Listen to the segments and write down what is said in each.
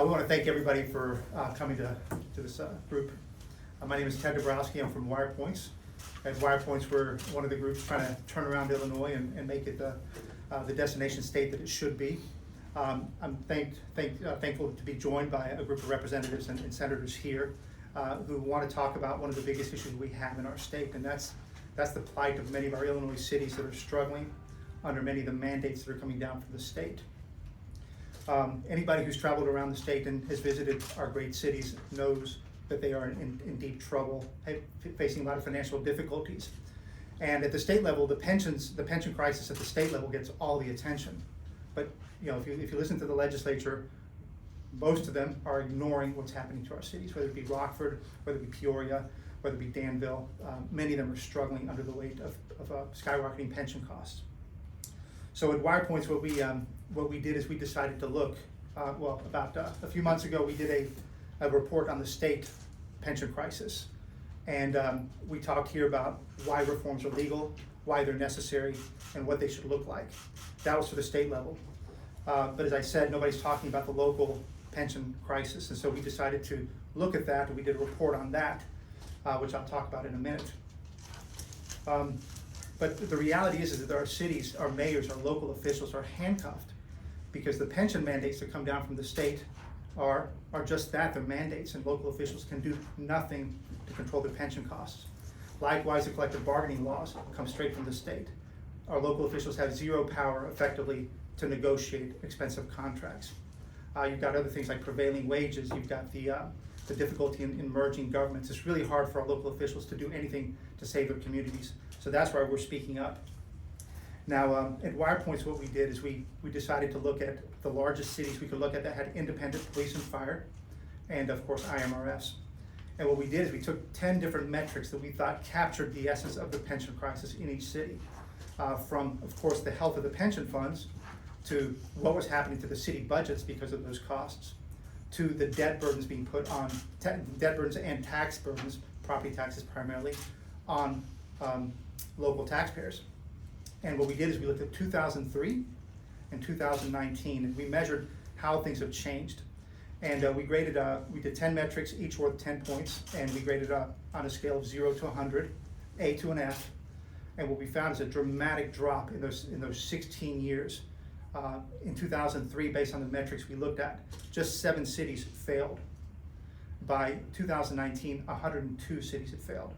We want to thank everybody for coming to this group. My name is Ted Dabrowski. I'm from Wirepoints. At Wirepoints, we're one of the groups trying to turn around Illinois and make it the destination state that it should be. I'm thankful to be joined by a group of representatives and senators here who want to talk about one of the biggest issues we have in our state, and that's the plight of many of our Illinois cities that are struggling under many of the mandates that are coming down from the state. Anybody who's traveled around the state and has visited our great cities knows that they are in deep trouble, facing a lot of financial difficulties. And at the state level, the pension crisis at the state level gets all the attention. But if you listen to the legislature, most of them are ignoring what's happening to our cities, whether it be Rockford, whether it be Peoria, whether it be Danville. Many of them are struggling under the weight of skyrocketing pension costs. So at Wirepoints, what we did is we decided to look, about a few months ago, we did a report on the state pension crisis. And we talked here about why reforms are legal, why they're necessary, and what they should look like. That was for the state level. But as I said, nobody's talking about the local pension crisis. And so we decided to look at that, and we did a report on that, which I'll talk about in a minute. But the reality is that our cities, our mayors, our local officials are handcuffed because the pension mandates that come down from the state are just that, they're mandates, and local officials can do nothing to control their pension costs. Likewise, the collective bargaining laws come straight from the state. Our local officials have zero power effectively to negotiate expensive contracts. You've got other things like prevailing wages, you've got the difficulty in merging governments. It's really hard for our local officials to do anything to save their communities. So that's why we're speaking up. Now, at Wirepoints, what we did is we decided to look at the largest cities we could look at that had independent police and fire, and of course IMRFs. And what we did is we took 10 different metrics that we thought captured the essence of the pension crisis in each city. From, of course, the health of the pension funds, to what was happening to the city budgets because of those costs, to the debt burdens being put on, debt burdens and tax burdens, property taxes primarily, on local taxpayers. And what we did is we looked at 2003 and 2019, and we measured how things have changed. And we did 10 metrics, each worth 10 points, and we graded on a scale of 0 to 100, A to an F. And what we found is a dramatic drop in those 16 years. In 2003, based on the metrics we looked at, just 7 cities failed. By 2019, 102 cities had failed.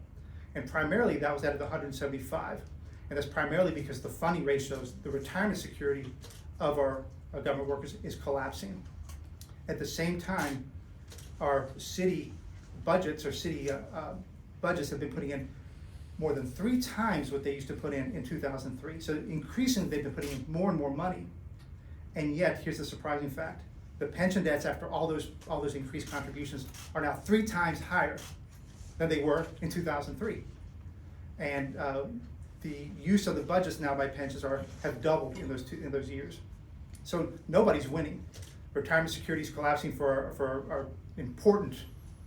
And primarily that was out of the 175. And that's primarily because the funding ratios, the retirement security of our government workers is collapsing. At the same time, our city budgets have been putting in more than 3 times what they used to put in 2003. So increasingly they've been putting in more and more money. And yet, here's the surprising fact. The pension debts, after all those increased contributions, are now 3 times higher than they were in 2003. And the use of the budgets now by pensions have doubled in those years. So nobody's winning. Retirement security is collapsing for our important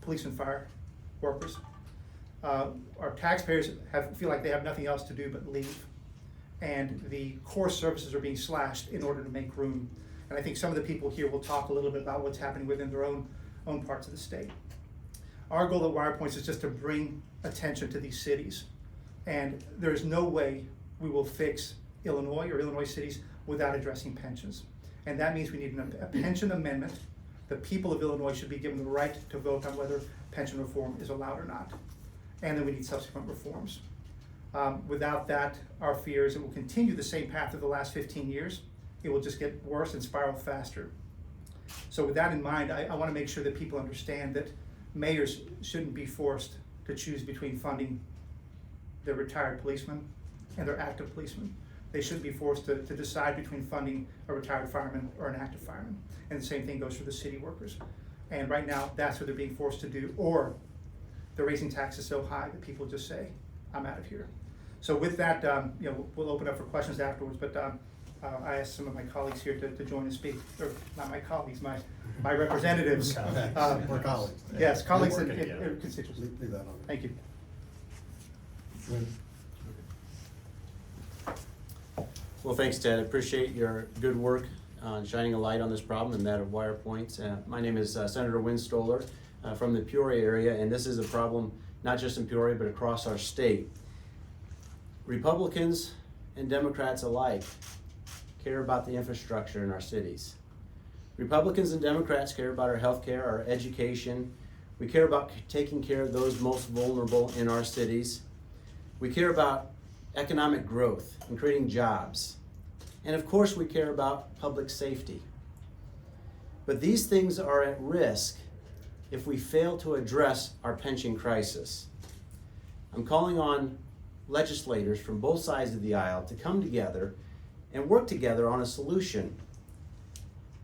police and fire workers. Our taxpayers feel like they have nothing else to do but leave. And the core services are being slashed in order to make room. And I think some of the people here will talk a little bit about what's happening within their own parts of the state. Our goal at Wirepoints is just to bring attention to these cities. And there's no way we will fix Illinois or Illinois cities without addressing pensions. And that means we need a pension amendment. The people of Illinois should be given the right to vote on whether pension reform is allowed or not. And then we need subsequent reforms. Without that, our fear is it will continue the same path of the last 15 years. It will just get worse and spiral faster. So with that in mind, I want to make sure that people understand that mayors shouldn't be forced to choose between funding their retired policemen and their active policemen. They shouldn't be forced to decide between funding a retired fireman or an active fireman. And the same thing goes for the city workers. And right now, that's what they're being forced to do. Or they're raising taxes so high that people just say, I'm out of here. So with that, we'll open up for questions afterwards, but I asked some of my colleagues here to join and speak, or not my colleagues, my representatives. We're colleagues. Yes, colleagues and Together. constituents. Leave that on. Thank you. Well, thanks, Ted. I appreciate your good work on shining a light on this problem and that of Wirepoints. My name is Senator Win Stoller from the Peoria area, and this is a problem not just in Peoria but across our state. Republicans and Democrats alike care about the infrastructure in our cities. Republicans and Democrats care about our health care, our education. We care about taking care of those most vulnerable in our cities. We care about economic growth and creating jobs. And of course, we care about public safety. But these things are at risk if we fail to address our pension crisis. I'm calling on legislators from both sides of the aisle to come together and work together on a solution.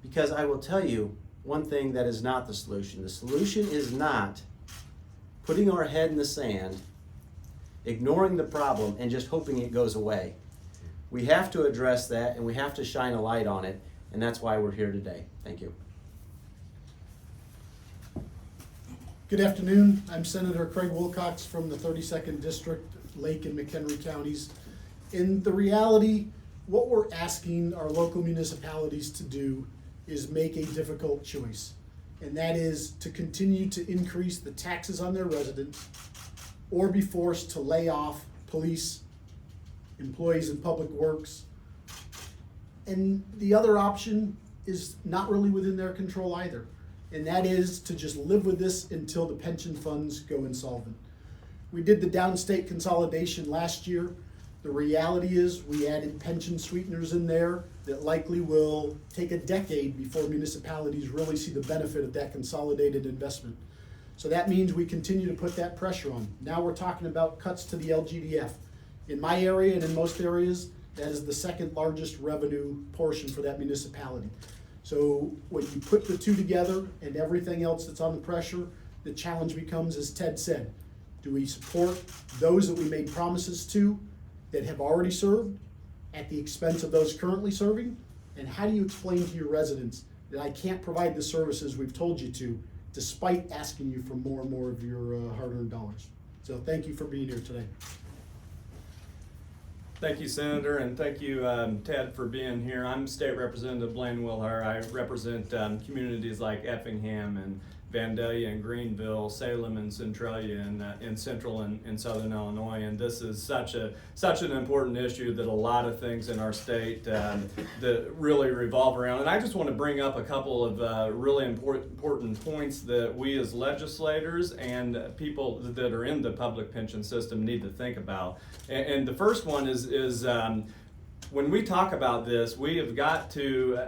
Because I will tell you one thing that is not the solution. The solution is not putting our head in the sand, ignoring the problem, and just hoping it goes away. We have to address that, and we have to shine a light on it, and that's why we're here today. Thank you. Good afternoon. I'm Senator Craig Wilcox from the 32nd District, Lake and McHenry counties. In the reality, what we're asking our local municipalities to do is make a difficult choice, and that is to continue to increase the taxes on their residents or be forced to lay off police, employees in public works. And the other option is not really within their control either, and that is to just live with this until the pension funds go insolvent. We did the downstate consolidation last year. The reality is we added pension sweeteners in there that likely will take a decade before municipalities really see the benefit of that consolidated investment. So that means we continue to put that pressure on. Now we're talking about cuts to the LGDF. In my area and in most areas, that is the second largest revenue portion for that municipality. So when you put the two together and everything else that's on the pressure, the challenge becomes, as Ted said, do we support those that we made promises to that have already served at the expense of those currently serving? And how do you explain to your residents that I can't provide the services we've told you to, despite asking you for more and more of your hard-earned dollars? So thank you for being here today. Thank you, Senator, and thank you, Ted, for being here. I'm State Representative Blaine Wilhour. I represent communities like Effingham and Vandalia and Greenville, Salem and Centralia in central and southern Illinois, and this is such an important issue that a lot of things in our state that really revolve around. And I just want to bring up a couple of really important points that we as legislators and people that are in the public pension system need to think about. And the first one is when we talk about this, we have got to.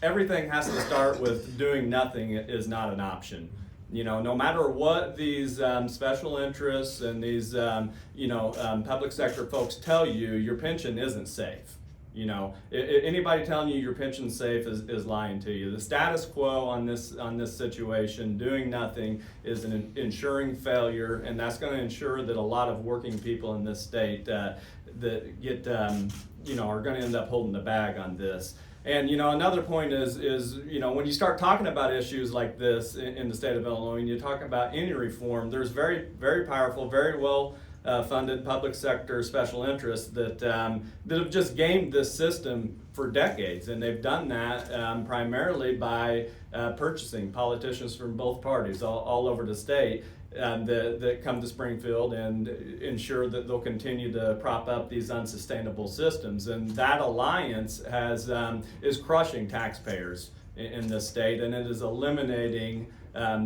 Everything has to start with doing nothing is not an option. You know, no matter what these special interests and these public sector folks tell you, your pension isn't safe. You know, anybody telling you your pension's safe is lying to you. The status quo on this situation, doing nothing, is an ensuring failure, and that's going to ensure that a lot of working people in this state that get are going to end up holding the bag on this. And another point is when you start talking about issues like this in the state of Illinois, and you talk about any reform, there's very, very powerful, very well funded public sector special interests that have just gamed this system for decades, and they've done that primarily by purchasing politicians from both parties all over the state. That come to Springfield and ensure that they'll continue to prop up these unsustainable systems. And that alliance is crushing taxpayers in this state, and it is eliminating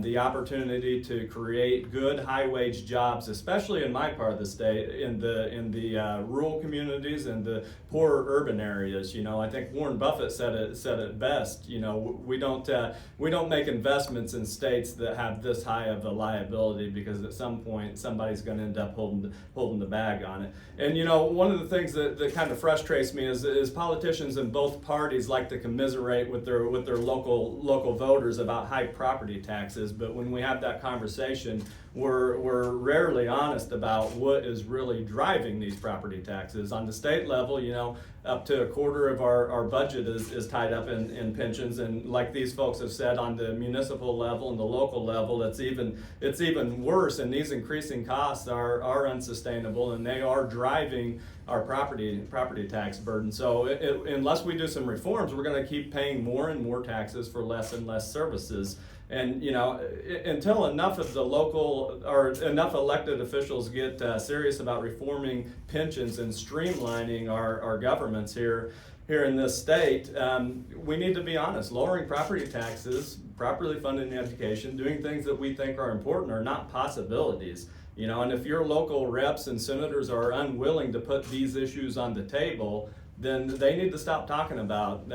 the opportunity to create good high-wage jobs, especially in my part of the state, in the rural communities and the poorer urban areas. I think Warren Buffett said it best. We don't make investments in states that have this high of a liability, because at some point somebody's going to end up holding the bag on it. And one of the things that kind of frustrates me is politicians in both parties like to commiserate with their local voters about high property taxes, but when we have that conversation, we're rarely honest about what is really driving these property taxes. On the state level, up to a quarter of our budget is tied up in pensions, and like these folks have said, on the municipal level and the local level, it's even worse, and these increasing costs are unsustainable, and they are driving our property tax burden. So unless we do some reforms, we're going to keep paying more and more taxes for less and less services. And until enough of the local or enough elected officials get serious about reforming pensions and streamlining our governments here in this state, we need to be honest. Lowering property taxes, properly funding education, doing things that we think are important are not possibilities. And if your local reps and senators are unwilling to put these issues on the table, then they need to stop talking about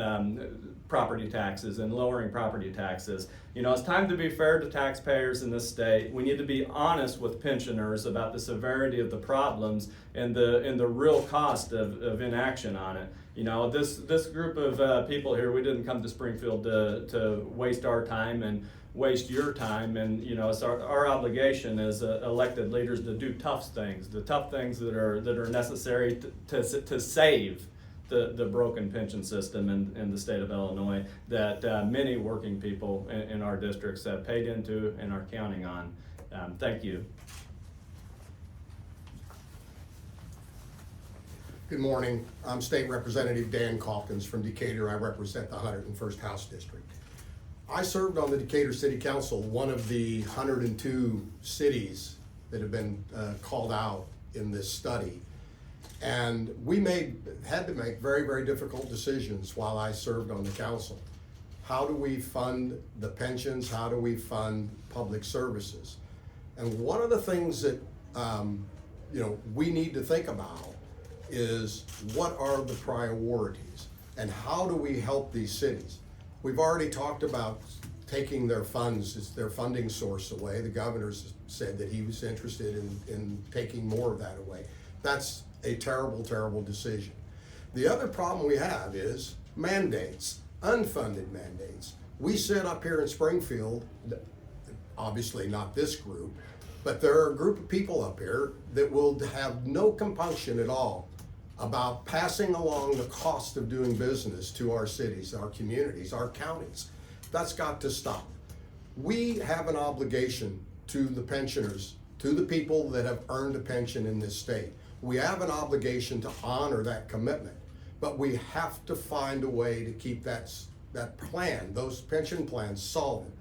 property taxes and lowering property taxes. It's time to be fair to taxpayers in this state. We need to be honest with pensioners about the severity of the problems and the real cost of inaction on it. This group of people here, we didn't come to Springfield to waste our time and waste your time, and it's our obligation as elected leaders to do tough things, the tough things that are necessary to save the broken pension system in the state of Illinois that many working people in our districts have paid into and are counting on. Thank you. Good morning. I'm State Representative Dan Caulkins from Decatur. I represent the 101st House District. I served on the Decatur City Council, one of the 102 cities that have been called out in this study. And we had to make very, very difficult decisions while I served on the council. How do we fund the pensions? How do we fund public services? And one of the things that we need to think about is what are the priorities and how do we help these cities? We've already talked about taking their funds, their funding source away. The governor's said that he was interested in taking more of that away. That's a terrible, terrible decision. The other problem we have is mandates, unfunded mandates. We sit up here in Springfield, obviously not this group, but there are a group of people up here that will have no compunction at all about passing along the cost of doing business to our cities, our communities, our counties. That's got to stop. We have an obligation to the pensioners, to the people that have earned a pension in this state. We have an obligation to honor that commitment, but we have to find a way to keep that plan, those pension plans solvent.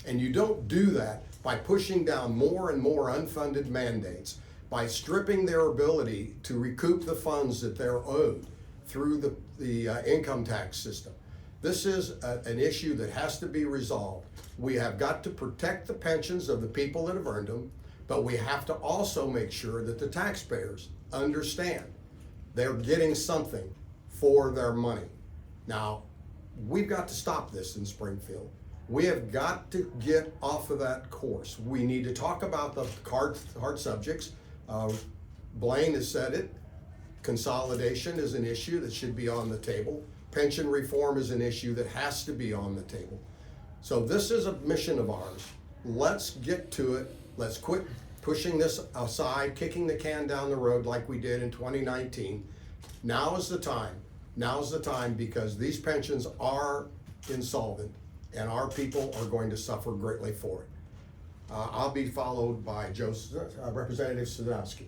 And you don't do that by pushing down more and more unfunded mandates, by stripping their ability to recoup the funds that they're owed through the income tax system. This is an issue that has to be resolved. We have got to protect the pensions of the people that have earned them, but we have to also make sure that the taxpayers understand they're getting something for their money. Now, we've got to stop this in Springfield. We have got to get off of that course. We need to talk about the hard subjects. Blaine has said it. Consolidation is an issue that should be on the table. Pension reform is an issue that has to be on the table. So this is a mission of ours. Let's get to it. Let's quit pushing this aside, kicking the can down the road like we did in 2019. Now is the time. Now's the time, because these pensions are insolvent and our people are going to suffer greatly for it. I'll be followed by Representative Sosnowski.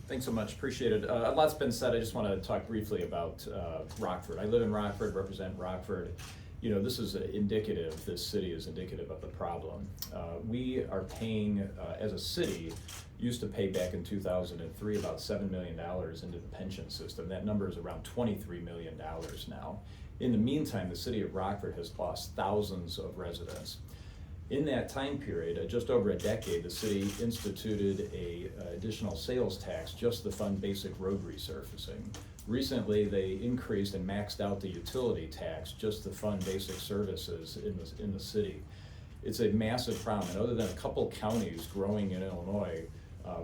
Thanks so much, appreciate it. A lot's been said. I just want to talk briefly about Rockford. I live in Rockford, represent Rockford. This is indicative, this city is indicative of the problem. We are paying, as a city, used to pay back in 2003 about $7 million into the pension system. That number is around $23 million now. In the meantime, the city of Rockford has lost thousands of residents. In that time period, just over a decade, the city instituted a additional sales tax just to fund basic road resurfacing. Recently, they increased and maxed out the utility tax just to fund basic services in the city. It's a massive problem, and other than a couple counties growing in Illinois,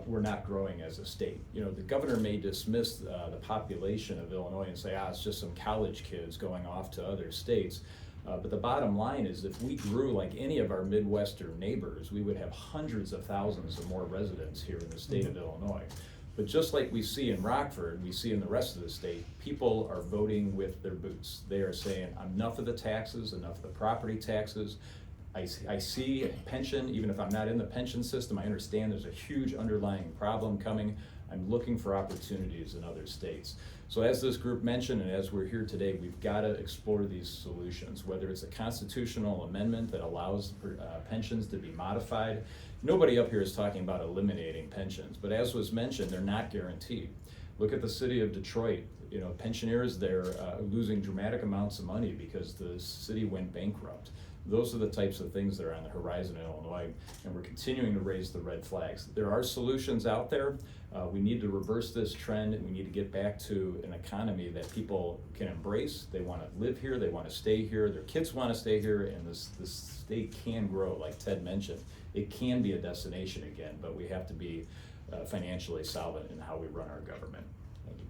we're not growing as a state. The governor may dismiss the population of Illinois and say, it's just some college kids going off to other states. But the bottom line is, if we grew like any of our Midwestern neighbors, we would have hundreds of thousands of more residents here in the state of Illinois. But just like we see in Rockford, we see in the rest of the state, people are voting with their boots. They are saying, enough of the taxes, enough of the property taxes. I see pension, even if I'm not in the pension system, I understand there's a huge underlying problem coming. I'm looking for opportunities in other states. So as this group mentioned, and as we're here today, we've got to explore these solutions, whether it's a constitutional amendment that allows pensions to be modified. Nobody up here is talking about eliminating pensions, but as was mentioned, they're not guaranteed. Look at the city of Detroit. You know, pensioners, they're losing dramatic amounts of money because the city went bankrupt. Those are the types of things that are on the horizon in Illinois, and we're continuing to raise the red flags. There are solutions out there. We need to reverse this trend, and we need to get back to an economy that people can embrace. They want to live here, they want to stay here, their kids want to stay here, and this state can grow, like Ted mentioned. It can be a destination again, but we have to be financially solid in how we run our government. Thank you.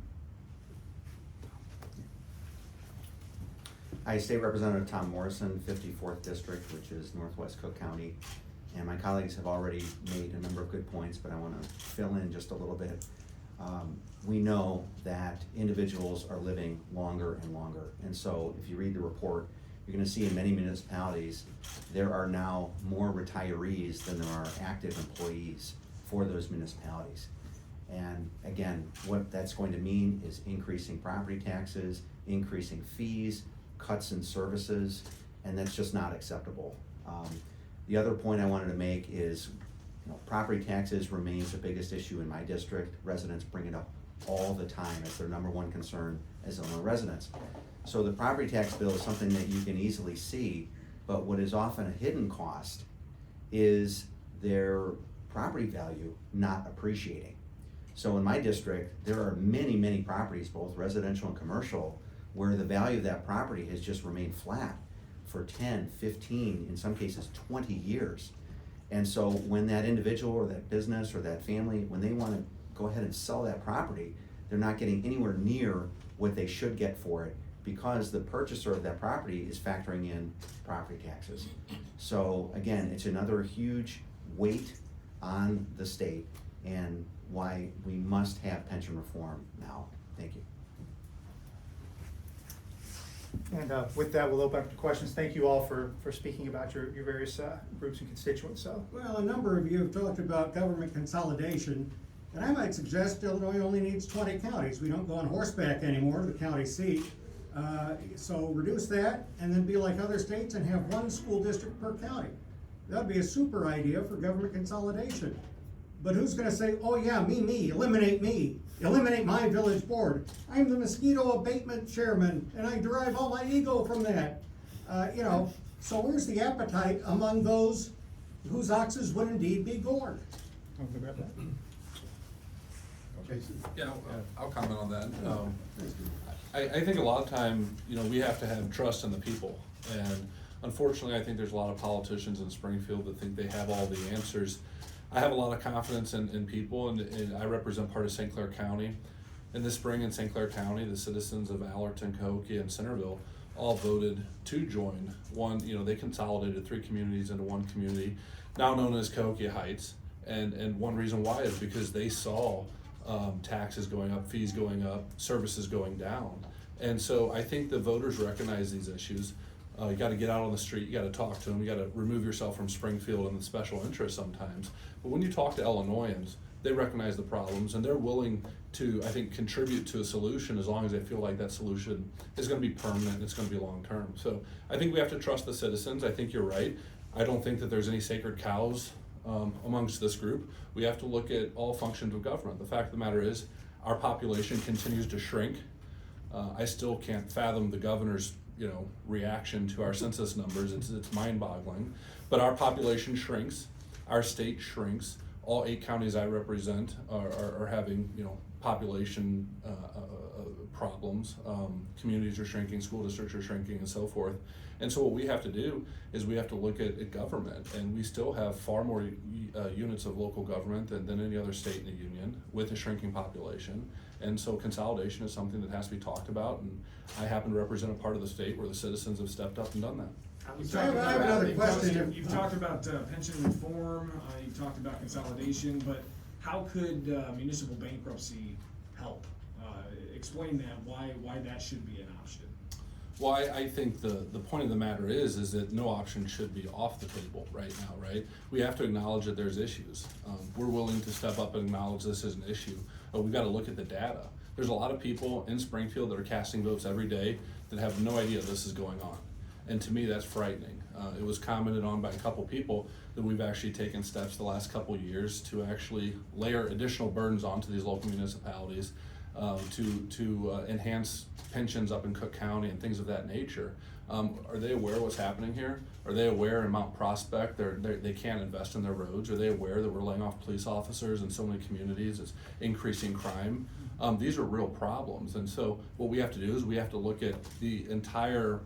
Hi, State Representative Tom Morrison, 54th District, which is Northwest Cook County. And my colleagues have already made a number of good points, but I want to fill in just a little bit. We know that individuals are living longer and longer. And so if you read the report, you're going to see in many municipalities, there are now more retirees than there are active employees for those municipalities. And again, what that's going to mean is increasing property taxes, increasing fees, cuts in services, and that's just not acceptable. The other point I wanted to make is, property taxes remains the biggest issue in my district. Residents bring it up all the time. It's their number one concern as Illinois residents. So the property tax bill is something that you can easily see, but what is often a hidden cost is their property value not appreciating. So in my district, there are many, many properties, both residential and commercial, where the value of that property has just remained flat for 10, 15, in some cases 20 years. And so when that individual or that business or that family, when they want to go ahead and sell that property, they're not getting anywhere near what they should get for it because the purchaser of that property is factoring in property taxes. So again, it's another huge weight on the state and why we must have pension reform now. Thank you. And with that, we'll open up to questions. Thank you all for speaking about your various groups and constituents. So, Well, a number of you have talked about government consolidation, and I might suggest Illinois only needs 20 counties. We don't go on horseback anymore to the county seat. So reduce that and then be like other states and have one school district per county. That'd be a super idea for government consolidation. But who's gonna say, oh yeah, me, eliminate my village board. I'm the mosquito abatement chairman and I derive all my ego from that. So where's the appetite among those whose oxes would indeed be gored? Yeah, I'll comment on that. I think a lot of time, we have to have trust in the people. And unfortunately, I think there's a lot of politicians in Springfield that think they have all the answers. I have a lot of confidence in people, and I represent part of St. Clair County. In the spring in St. Clair County, the citizens of Allerton, Cahokia, and Centerville all voted to join one. They consolidated 3 communities into one community, now known as Cahokia Heights. And one reason why is because they saw taxes going up, fees going up, services going down. And so I think the voters recognize these issues. You got to get out on the street, you got to talk to them, you got to remove yourself from Springfield and the special interests sometimes. But when you talk to Illinoisans, they recognize the problems and they're willing to, I think, contribute to a solution as long as they feel like that solution is going to be permanent and it's going to be long term. So I think we have to trust the citizens. I think you're right. I don't think that there's any sacred cows amongst this group. We have to look at all functions of government. The fact of the matter is our population continues to shrink. I still can't fathom the governor's reaction to our census numbers. It's mind-boggling. But our population shrinks, our state shrinks. All 8 counties I represent are having population problems. Communities are shrinking, school districts are shrinking, and so forth. And so what we have to do is we have to look at government, and we still have far more units of local government than any other state in the union with a shrinking population. And so consolidation is something that has to be talked about, and I happen to represent a part of the state where the citizens have stepped up and done that. I have another question. You've talked about pension reform, you've talked about consolidation, but how could municipal bankruptcy help? Explain that, why that should be an option. Well, I think the point of the matter is that no option should be off the table right now, right? We have to acknowledge that there's issues. We're willing to step up and acknowledge this is an issue, but we've got to look at the data. There's a lot of people in Springfield that are casting votes every day that have no idea this is going on. And to me, that's frightening. It was commented on by a couple people that we've actually taken steps the last couple years to actually layer additional burdens onto these local municipalities to enhance pensions up in Cook County and things of that nature. Are they aware of what's happening here? Are they aware in Mount Prospect they can't invest in their roads? Are they aware that we're laying off police officers in so many communities? It's increasing crime. These are real problems, and so what we have to do is we have to look at the entire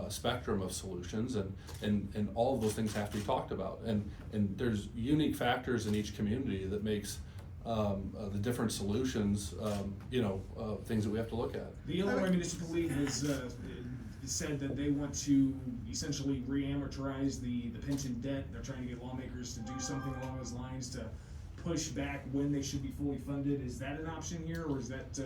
spectrum of solutions, and all of those things have to be talked about. And there's unique factors in each community that makes the different solutions, things that we have to look at. The Illinois Municipal League has said that they want to essentially re-amortize the pension debt. They're trying to get lawmakers to do something along those lines to push back when they should be fully funded. Is that an option here, or is that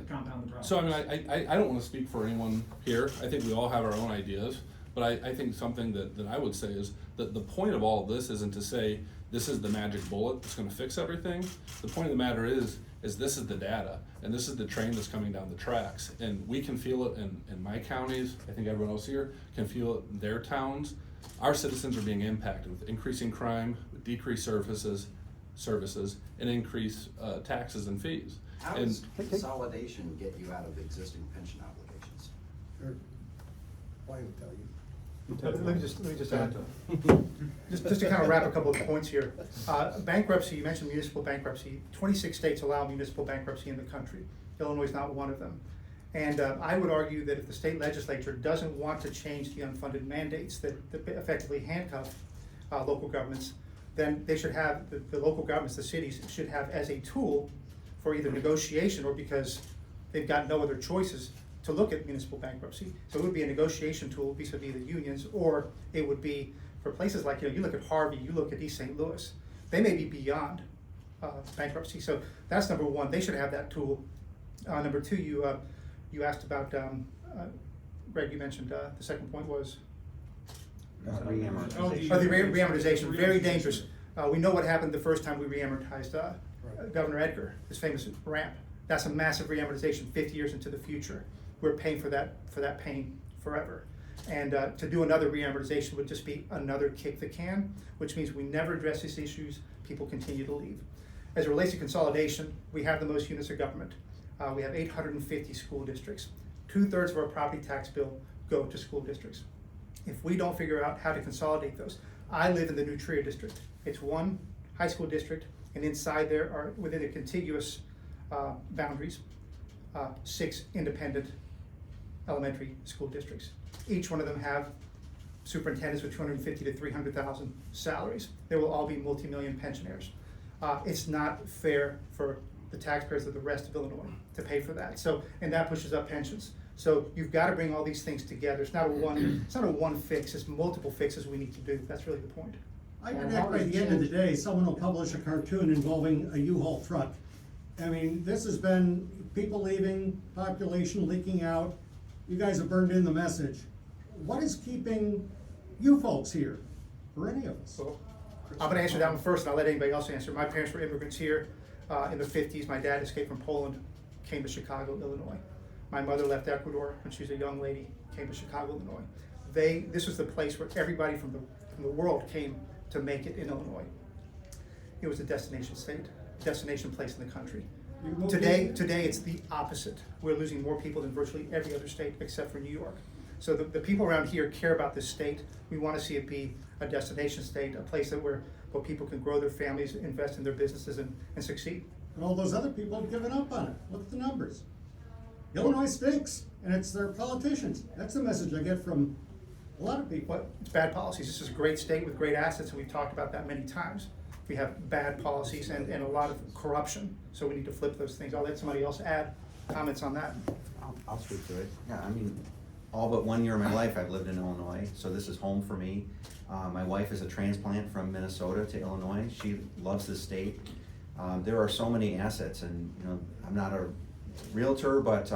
compound the problem? So I mean, I don't want to speak for anyone here. I think we all have our own ideas, but I think something that I would say is that the point of all of this isn't to say this is the magic bullet that's going to fix everything. The point of the matter is this is the data, and this is the train that's coming down the tracks, and we can feel it in my counties. I think everyone else here can feel it in their towns. Our citizens are being impacted with increasing crime, with decreased services, and increased taxes and fees. How does consolidation get you out of existing pension obligations? Blaine will tell you. Let me just add, just to kind of wrap a couple of points here. Bankruptcy, you mentioned municipal bankruptcy. 26 states allow municipal bankruptcy in the country. Illinois is not one of them. And I would argue that if the state legislature doesn't want to change the unfunded mandates that effectively handcuff local governments, then they should have, the local governments, the cities, should have as a tool for either negotiation or because they've got no other choices to look at municipal bankruptcy. So it would be a negotiation tool vis-a-vis the unions, or it would be for places like, you look at Harvey, you look at East St. Louis, they may be beyond bankruptcy. So that's number one, they should have that tool. Number two, you asked about, Greg, you mentioned the second point was? Reamortization. Oh, the reamortization, very dangerous. We know what happened the first time we reamortized Governor Edgar, his famous ramp. That's a massive reamortization 50 years into the future. We're paying for that pain forever. And to do another reamortization would just be another kick the can, which means we never address these issues, people continue to leave. As it relates to consolidation, we have the most units of government. We have 850 school districts. 2/3 of our property tax bill go to school districts. If we don't figure out how to consolidate those, I live in the New Trier district. It's one high school district, and inside there are, within the contiguous boundaries, 6 independent elementary school districts. Each one of them have superintendents with 250 to 300,000 salaries. They will all be multi-million pensioners. It's not fair for the taxpayers of the rest of Illinois to pay for that. So, and that pushes up pensions. So you've got to bring all these things together. It's not a one fix. It's multiple fixes we need to do. That's really the point. I predict by the end of the day, someone will publish a cartoon involving a U-Haul truck. I mean, this has been people leaving, population leaking out. You guys have burned in the message. What is keeping you folks here, or any of us? Well, I'm going to answer that one first, and I'll let anybody else answer. My parents were immigrants here in the 50s. My dad escaped from Poland, came to Chicago, Illinois. My mother left Ecuador when she was a young lady, came to Chicago, Illinois. This was the place where everybody from the world came to make it in Illinois. It was a destination state, destination place in the country. Today it's the opposite. We're losing more people than virtually every other state except for New York. So the people around here care about this state. We want to see it be a destination state, a place where people can grow their families, invest in their businesses, and succeed. And all those other people have given up on it. Look at the numbers. Illinois stinks, and it's their politicians. That's the message I get from a lot of people. But it's bad policies. This is a great state with great assets, and we've talked about that many times. We have bad policies and a lot of corruption, so we need to flip those things. I'll let somebody else add comments on that. I'll speak to it. Yeah, I mean, all but 1 year of my life I've lived in Illinois, so this is home for me. My wife is a transplant from Minnesota to Illinois. She loves this state. There are so many assets, and I'm not a realtor, but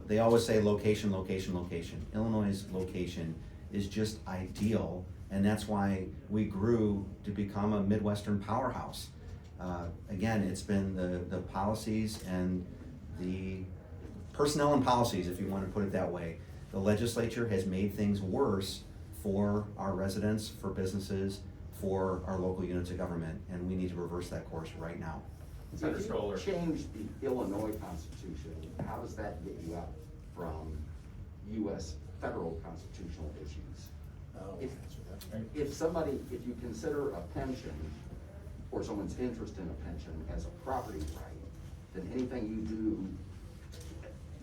they always say location, location, location. Illinois' location is just ideal, and that's why we grew to become a Midwestern powerhouse. Again, it's been the policies and the personnel and policies, if you want to put it that way. The legislature has made things worse for our residents, for businesses, for our local units of government, and we need to reverse that course right now. Senator Stoller. If you change the Illinois Constitution, how does that get you out from U.S. federal constitutional issues? If you consider a pension or someone's interest in a pension as a property right, then anything you do,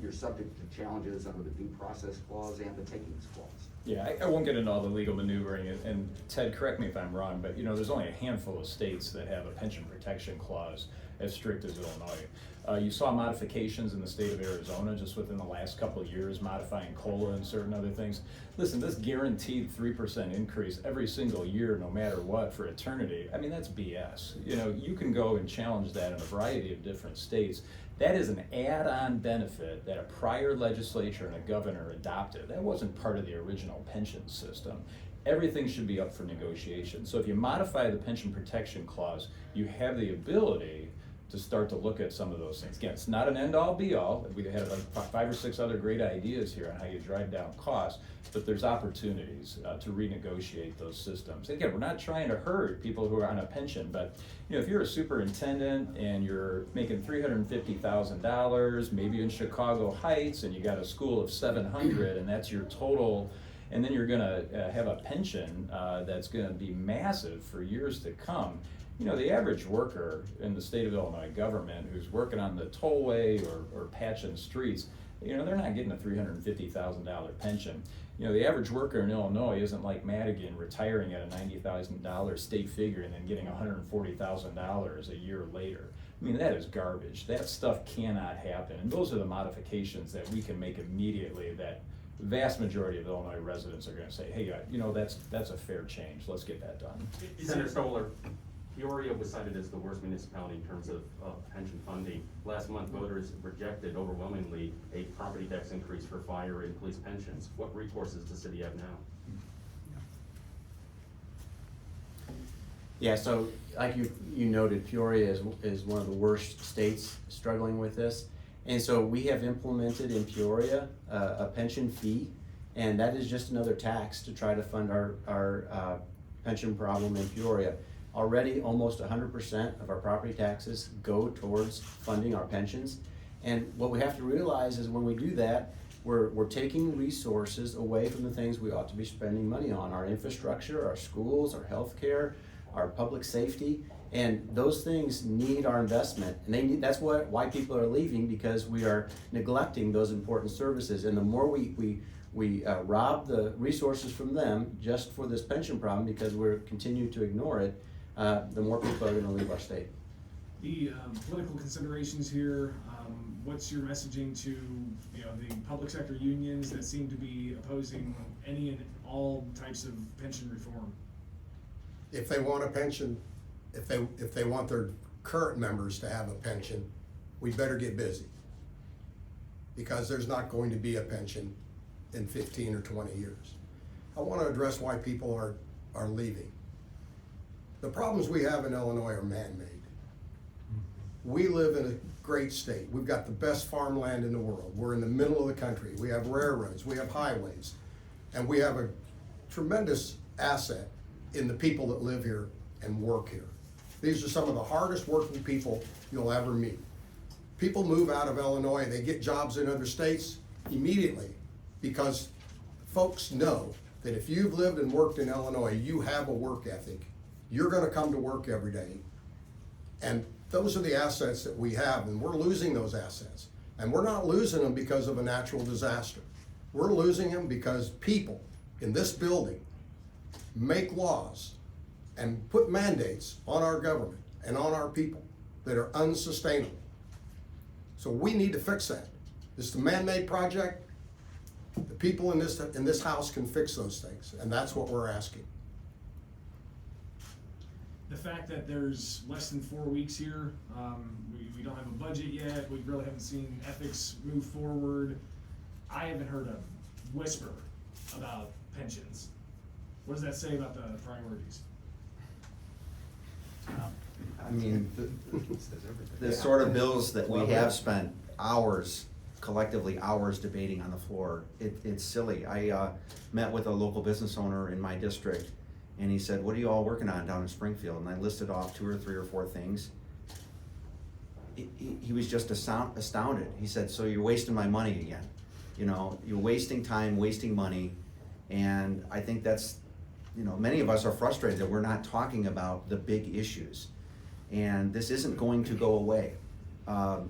you're subject to challenges under the due process clause and the takings clause. Yeah, I won't get into all the legal maneuvering, and Ted, correct me if I'm wrong, but there's only a handful of states that have a pension protection clause as strict as Illinois. You saw modifications in the state of Arizona just within the last couple of years, modifying COLA and certain other things. Listen, this guaranteed 3% increase every single year, no matter what, for eternity, I mean, that's BS. You can go and challenge that in a variety of different states. That is an add-on benefit that a prior legislature and a governor adopted. That wasn't part of the original pension system. Everything should be up for negotiation. So if you modify the pension protection clause, you have the ability to start to look at some of those things. Again, it's not an end-all be-all. We had like 5 or 6 other great ideas here on how you drive down costs, but there's opportunities to renegotiate those systems. Again, we're not trying to hurt people who are on a pension, but if you're a superintendent and you're making $350,000, maybe in Chicago Heights, and you got a school of 700, and that's your total, and then you're gonna have a pension that's gonna be massive for years to come. The average worker in the state of Illinois government who's working on the tollway or patching streets, they're not getting a $350,000 pension. The average worker in Illinois isn't like Madigan retiring at a $90,000 state figure and then getting $140,000 a year later. I mean, that is garbage. That stuff cannot happen. And those are the modifications that we can make immediately that the vast majority of Illinois residents are gonna say, hey, that's a fair change. Let's get that done. Senator Stoller, Peoria was cited as the worst municipality in terms of pension funding. Last month, voters rejected overwhelmingly a property tax increase for fire and police pensions. What recourses does the city have now? Yeah, so like you noted, Peoria is one of the worst states struggling with this. And so we have implemented in Peoria a pension fee, and that is just another tax to try to fund our pension problem in Peoria. Already, almost 100% of our property taxes go towards funding our pensions. And what we have to realize is when we do that, we're taking resources away from the things we ought to be spending money on, our infrastructure, our schools, our healthcare, our public safety, and those things need our investment. And that's why people are leaving, because we are neglecting those important services. And the more we rob the resources from them just for this pension problem, because we're continuing to ignore it, the more people are going to leave our state. The political considerations here, what's your messaging to the public sector unions that seem to be opposing any and all types of pension reform? If they want a pension, if they want their current members to have a pension, we better get busy, because there's not going to be a pension in 15 or 20 years. I want to address why people are leaving. The problems we have in Illinois are man-made. We live in a great state. We've got the best farmland in the world. We're in the middle of the country. We have railroads, we have highways, and we have a tremendous asset in the people that live here and work here. These are some of the hardest working people you'll ever meet. People move out of Illinois, they get jobs in other states immediately, because folks know that if you've lived and worked in Illinois, you have a work ethic. You're gonna come to work every day. And those are the assets that we have, and we're losing those assets. And we're not losing them because of a natural disaster. We're losing them because people in this building make laws and put mandates on our government and on our people that are unsustainable. So we need to fix that. This is a man-made project. The people in this house can fix those things, and that's what we're asking. The fact that there's less than 4 weeks here, we don't have a budget yet, we really haven't seen ethics move forward. I haven't heard a whisper about pensions. What does that say about the priorities? I mean, the sort of bills that we have spent hours, collectively hours debating on the floor, it's silly. I met with a local business owner in my district, and he said, what are you all working on down in Springfield? And I listed off 2 or 3 or 4 things. He was just astounded. He said, so you're wasting my money again. You know, you're wasting time, wasting money, and I think that's, you know, many of us are frustrated that we're not talking about the big issues. And this isn't going to go away.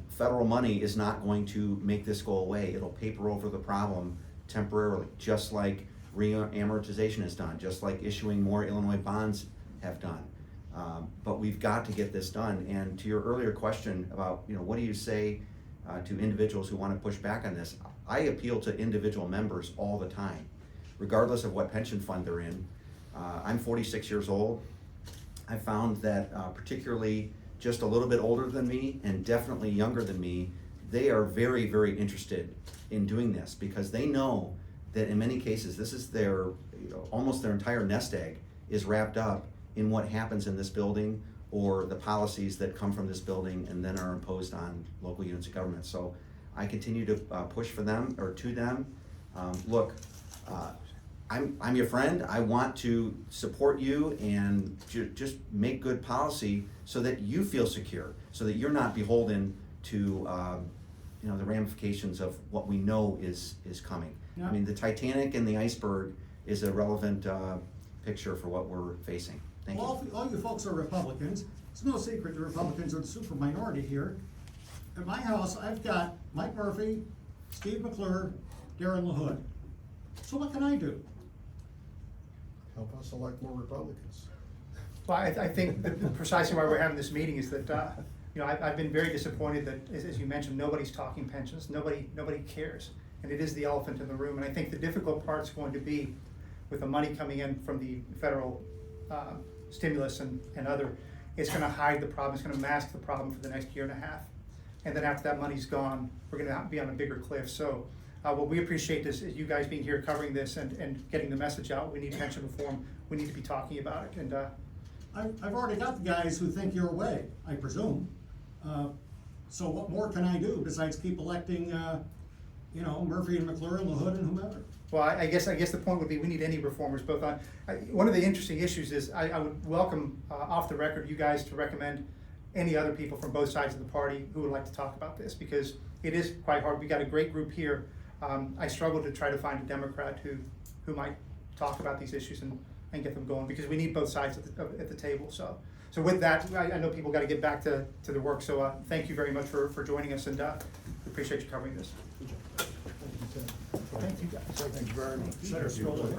Federal money is not going to make this go away. It'll paper over the problem temporarily, just like re-amortization has done, just like issuing more Illinois bonds have done. But we've got to get this done. And to your earlier question about, you know, what do you say to individuals who want to push back on this? I appeal to individual members all the time, regardless of what pension fund they're in. I'm 46 years old. I found that particularly just a little bit older than me and definitely younger than me, they are very, very interested in doing this because they know that in many cases this is their, you know, almost their entire nest egg is wrapped up in what happens in this building or the policies that come from this building and then are imposed on local units of government. So I continue to push for them or to them. Look, I'm your friend. I want to support you and just make good policy so that you feel secure, so that you're not beholden to you know, the ramifications of what we know is coming. Yeah. I mean, the Titanic and the iceberg is a relevant picture for what we're facing. Thank you. Well, all you folks are Republicans. It's no secret the Republicans are the super minority here. At my house, I've got Mike Murphy, Steve McClure, Darren LaHood. So what can I do? Help us elect more Republicans. Well, I think that precisely why we're having this meeting is that, you know, I've been very disappointed that, as you mentioned, nobody's talking pensions, nobody cares. And it is the elephant in the room. And I think the difficult part's going to be with the money coming in from the federal stimulus and other, it's gonna hide the problem, it's gonna mask the problem for the next year and a half. And then after that money's gone, we're gonna be on a bigger cliff. So what we appreciate is you guys being here covering this and getting the message out. We need pension reform, we need to be talking about it. And I've already got the guys who think your way, I presume. So what more can I do besides keep electing, you know, Murphy and McClure and LaHood and whomever? well, I guess the point would be we need any reformers both on. One of the interesting issues is I would welcome off the record you guys to recommend any other people from both sides of the party who would like to talk about this, because it is quite hard. We got a great group here. I struggle to try to find a Democrat who might talk about these issues and get them going, because we need both sides at the table. So with that, I know people got to get back to their work. So thank you very much for joining us, and we appreciate you covering this. Thank you guys. Thank you very much. Better scroll over.